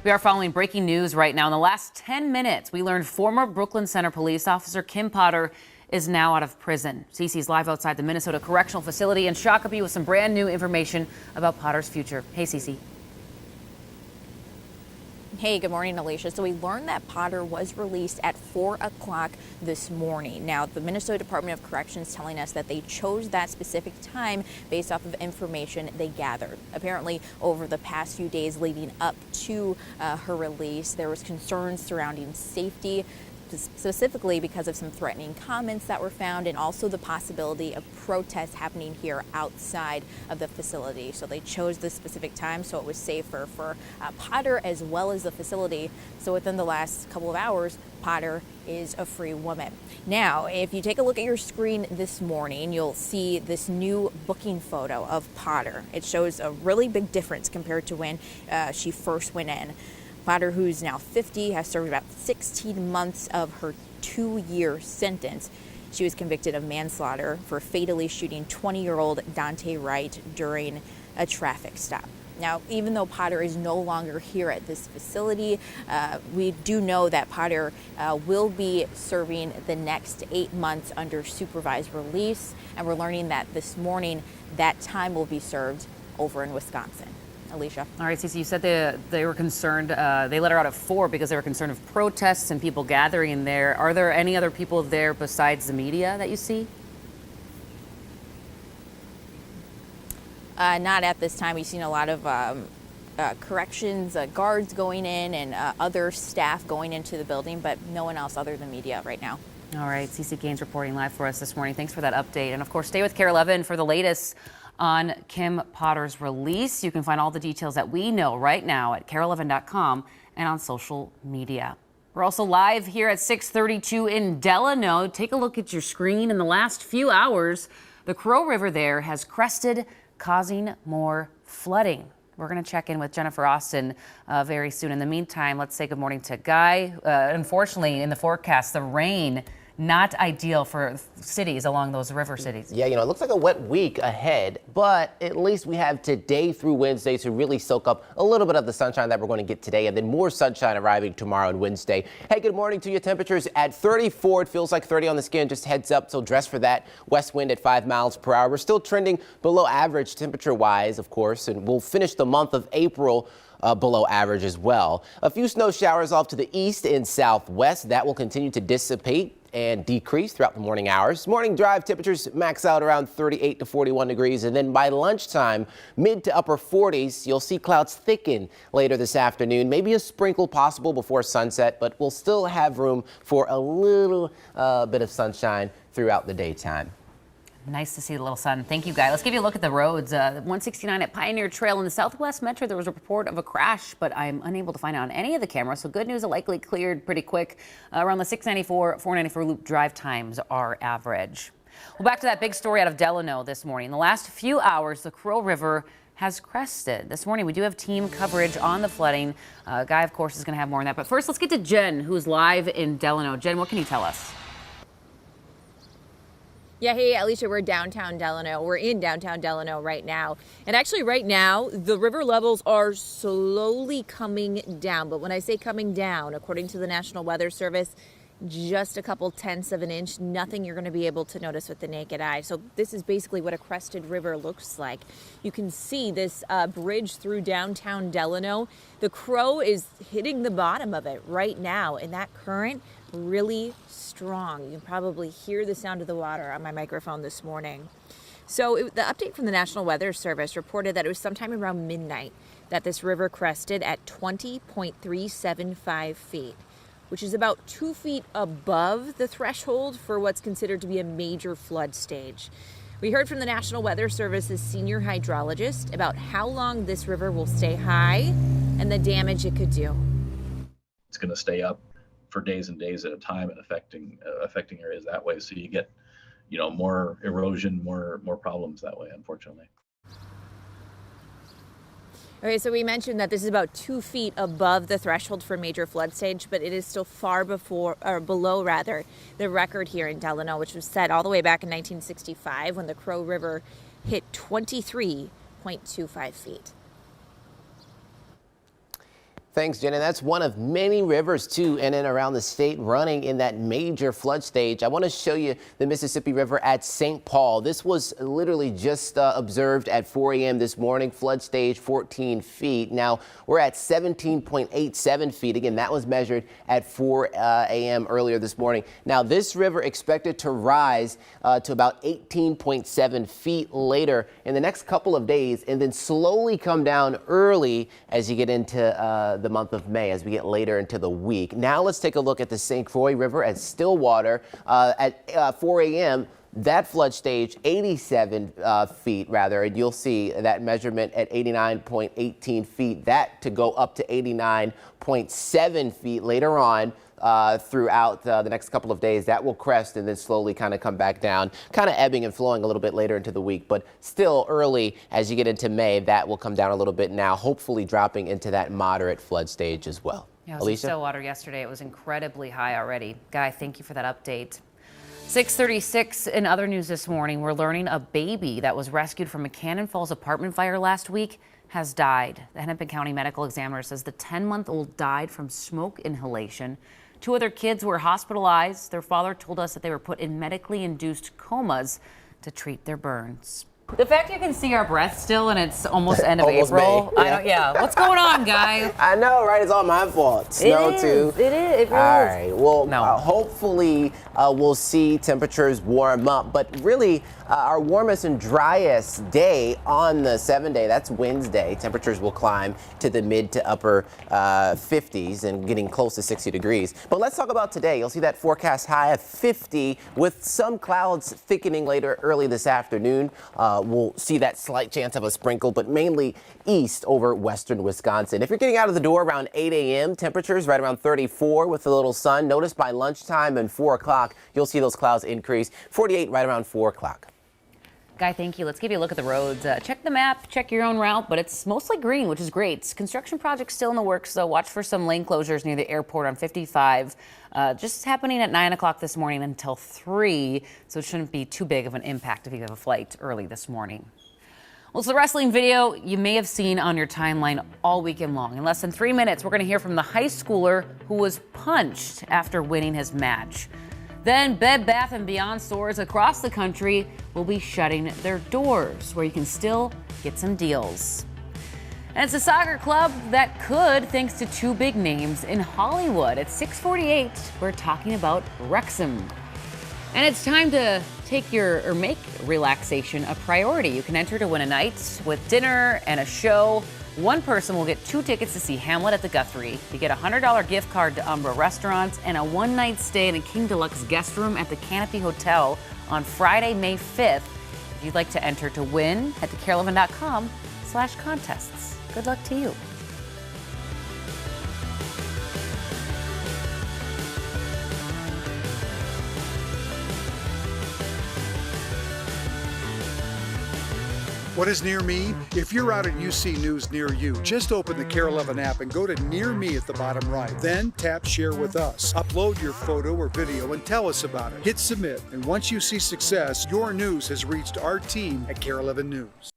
We are following breaking news right now. In the last 10 minutes, we learned former Brooklyn Center police officer Kim Potter is now out of prison. CC's live outside the Minnesota Correctional Facility, and Shakopee with some brand new information about Potter's future. Hey, CC. Hey, good morning, Alicia. So we learned that Potter was released at 4 o'clock this morning. Now, the Minnesota Department of Corrections telling us that they chose that specific time based off of information they gathered. Apparently, over the past few days leading up to her release, there was concerns surrounding safety, specifically because of some threatening comments that were found, and also the possibility of protests happening here outside of the facility. So they chose this specific time so it was safer for Potter as well as the facility. So within the last couple of hours, Potter is a free woman. Now, if you take a look at your screen this morning, you'll see this new booking photo of Potter. It shows a really big difference compared to when she first went in. Potter, who's now 50, has served about 16 months of her 2-year sentence. She was convicted of manslaughter for fatally shooting 20-year-old Dante Wright during a traffic stop. Now, even though Potter is no longer here at this facility, we do know that Potter will be serving the next 8 months under supervised release, and we're learning that this morning that time will be served over in Wisconsin. Alicia. All right, Cece, you said they were concerned. They let her out at 4 because they were concerned of protests and people gathering there. Are there any other people there besides the media that you see? Not at this time. We've seen a lot of corrections guards going in and other staff going into the building, but no one else other than media right now. All right, Cece Gaines reporting live for us this morning. Thanks for that update. And of course, stay with KARE 11 for the latest on Kim Potter's release. You can find all the details that we know right now at KARE11.com and on social media. We're also live here at 632 in Delano. Take a look at your screen. In the last few hours, the Crow River there has crested, causing more flooding. We're going to check in with Jennifer Austin very soon. In the meantime, let's say good morning to Guy. Unfortunately, in the forecast, the rain not ideal for cities along those river cities. Yeah, it looks like a wet week ahead, but at least we have today through Wednesday to really soak up a little bit of the sunshine that we're going to get today, and then more sunshine arriving tomorrow and Wednesday. Hey, good morning to you. Temperatures at 34. It feels like 30 on the skin. Just heads up, so dress for that. West wind at 5 miles per hour. We're still trending below average temperature-wise, of course, and we'll finish the month of April below average as well. A few snow showers off to the east and southwest. That will continue to dissipate and decrease throughout the morning hours. Morning drive temperatures max out around 38 to 41 degrees. And then by lunchtime, mid to upper 40s, you'll see clouds thicken later this afternoon. Maybe a sprinkle possible before sunset, but we'll still have room for a little bit of sunshine throughout the daytime. Nice to see the little sun. Thank you, Guy. Let's give you a look at the roads. 169 at Pioneer Trail in the Southwest Metro. There was a report of a crash, but I'm unable to find it on any of the cameras. So good news, it likely cleared pretty quick. Around the 694, 494 loop drive times are average. Well, back to that big story out of Delano this morning. In the last few hours, the Crow River has crested. This morning, we do have team coverage on the flooding. Guy, of course, is going to have more on that. But first, let's get to Jen, who's live in Delano. Jen, what can you tell us? Yeah, hey, Alicia, we're downtown Delano. We're in downtown Delano right now. And actually right now, the river levels are slowly coming down. But when I say coming down, according to the National Weather Service, just a couple tenths of an inch, nothing you're going to be able to notice with the naked eye. So this is basically what a crested river looks like. You can see this bridge through downtown Delano. The Crow is hitting the bottom of it right now, and that current really strong. You can probably hear the sound of the water on my microphone this morning. So the update from the National Weather Service reported that it was sometime around midnight that this river crested at 20.375 feet, which is about 2 feet above the threshold for what's considered to be a major flood stage. We heard from the National Weather Service's senior hydrologist about how long this river will stay high and the damage it could do. It's going to stay up for days and days at a time and affecting areas that way. So you get, more erosion, more problems that way, unfortunately. Okay, so we mentioned that this is about 2 feet above the threshold for major flood stage, but it is still far below the record here in Delano, which was set all the way back in 1965 when the Crow River hit 23.25 feet. Thanks, Jen. And that's one of many rivers, too, in and around the state running in that major flood stage. I want to show you the Mississippi River at St. Paul. This was literally just observed at 4 a.m. this morning, flood stage 14 feet. Now, we're at 17.87 feet. Again, that was measured at 4 a.m. earlier this morning. Now, this river expected to rise to about 18.7 feet later in the next couple of days, and then slowly come down early as you get into the month of May, as we get later into the week. Now let's take a look at the St. Croix River at Stillwater at 4 a.m. That flood stage 87 feet rather, and you'll see that measurement at 89.18 feet, that to go up to 89.7 feet later on. Throughout the next couple of days, that will crest and then slowly kind of come back down, kind of ebbing and flowing a little bit later into the week, but still early as you get into May, that will come down a little bit now, hopefully dropping into that moderate flood stage as well. Yeah, I was in Alicia? Stillwater yesterday. It was incredibly high already. Guy, thank you for that update. 6:36 in other news this morning, we're learning a baby that was rescued from a Cannon Falls apartment fire last week has died. The Hennepin County Medical Examiner says the 10-month-old died from smoke inhalation. 2 other kids were hospitalized. Their father told us that they were put in medically induced comas to treat their burns. The fact you can see our breath still and it's almost end of Almost April. May, yeah. Yeah. What's going on, guy? I know, right? It's all my fault. Snow It is. too. It is. It really All is. right. Well, No. hopefully we'll see temperatures warm up, but really our warmest and driest day on the 7-day, that's Wednesday. Temperatures will climb to the mid to upper 50s and getting close to 60 degrees. But let's talk about today. You'll see that forecast high of 50 with some clouds thickening later early this afternoon. We'll see that slight chance of a sprinkle, but mainly east over western Wisconsin. If you're getting out of the door around 8 a.m., temperatures right around 34 with a little sun. Notice by lunchtime and 4 o'clock, you'll see those clouds increase. 48 right around 4 o'clock. Guy, thank you. Let's give you a look at the roads. Check the map, check your own route, but it's mostly green, which is great. Construction projects still in the works, so watch for some lane closures near the airport on 55. Just happening at 9 o'clock this morning until 3, so it shouldn't be too big of an impact if you have a flight early this morning. Well, it's the wrestling video you may have seen on your timeline all weekend long. In less than 3 minutes, we're going to hear from the high schooler who was punched after winning his match. Then Bed Bath & Beyond stores across the country will be shutting their doors, where you can still get some deals. And it's a soccer club that could, thanks to 2 big names in Hollywood. At 6:48, we're talking about Wrexham. And it's time to make relaxation a priority. You can enter to win a night with dinner and a show. One person will get 2 tickets to see Hamlet at the Guthrie. You get a $100 gift card to Umbra Restaurants and a one-night stay in a King Deluxe guest room at the Canopy Hotel on Friday, May 5th. If you'd like to enter to win, head to KARE11.com/contests. Good luck to you. What is near me? If you're out at UC News near you, just open the KARE 11 app and go to Near Me at the bottom right. Then tap Share with Us. Upload your photo or video and tell us about it. Hit Submit, and once you see success, your news has reached our team at KARE 11 News.